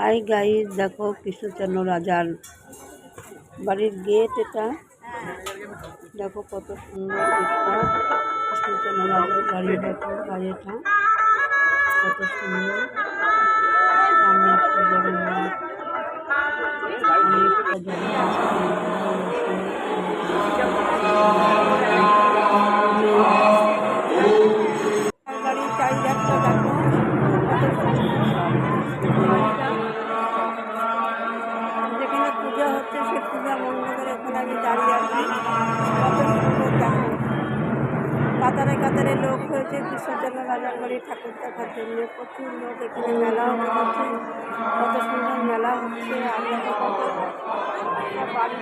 Hi guys, দেখো কৃষ্ণচন্দ্র রাজার বাড়ির গেট। এটা দেখো কত সুন্দর গেটটা। কৃষ্ণচন্দ্র রাজার বাড়ি, দেখো বাড়িটা কত সুন্দর। সামনে একটা জগন্নাথ, অনেকটা জগন্নাথ বাড়ির চারিদিকটা দেখো কত সুন্দর। যেখানে পূজা হচ্ছে সে পূজা মণ্ডপের ওখানে আমি দাঁড়িয়ে আছি। কত সুন্দর দেখো, কাতারে কাতারে লোক হয়েছে কৃষ্ণচন্দ্র রাজার বাড়ির ঠাকুর দেখার জন্য। প্রচুর লোক এখানে মেলাও হচ্ছে, কত সুন্দর মেলা হচ্ছে। আর দেখো কত বাড়ি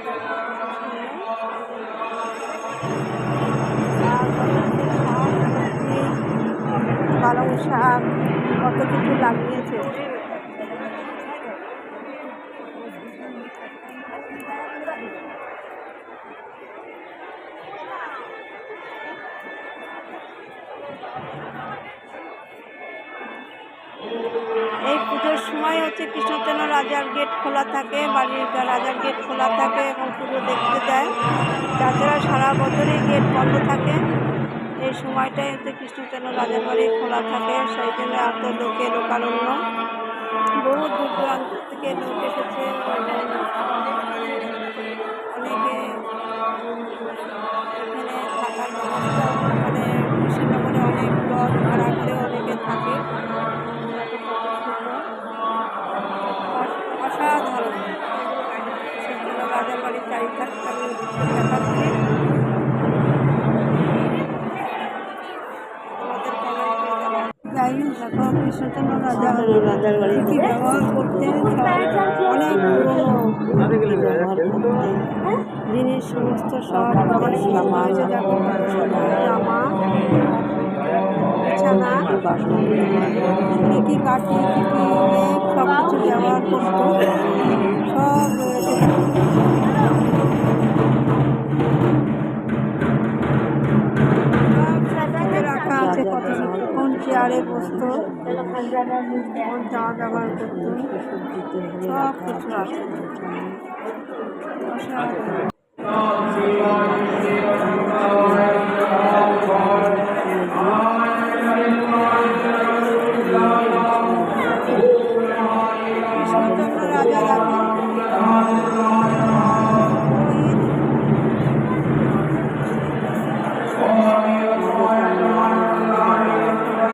পালং শাক কত কিছু লাগিয়েছে। এই পুজোর সময় হচ্ছে কৃষ্ণচন্দ্র রাজার গেট খোলা থাকে, বাড়ির রাজার গেট খোলা থাকে এবং পুজো দেখতে যায়। তাছাড়া সারা বছরই গেট বন্ধ থাকে। এই সময়টাই হচ্ছে কৃষ্ণচন্দ্র রাজার বাড়ি খোলা থাকে, সেই জন্য এত লোকের লোকারণ্য। বহু দূর দূরান্ত থেকে লোক এসেছে। অনেকে এখানে থাকার ব্যবস্থা, মানে কৃষ্ণনগরে অনেক লজ ভাড়া করে অনেকে থাকে। অসাধারণ কৃষ্ণচন্দ্র রাজার বাড়ির চারিধারটা আমি দেখাচ্ছি। দেখো কৃষ্ণচন্দ্র রাজার বাড়ি কি ব্যবহার করতেন, অনেক পুরোনো ব্যবহার করতেন জিনিস সমস্ত সব জামা, দেখো কত সুন্দর জামা, বিছানা, কী কী কাঠি, কী কী সব কিছু ব্যবহার করতো, সব রয়েছে। রাখা আছে কত কোন চেয়ারে বসতো, কোন জামা ব্যবহার করতো, সব কিছু আছে।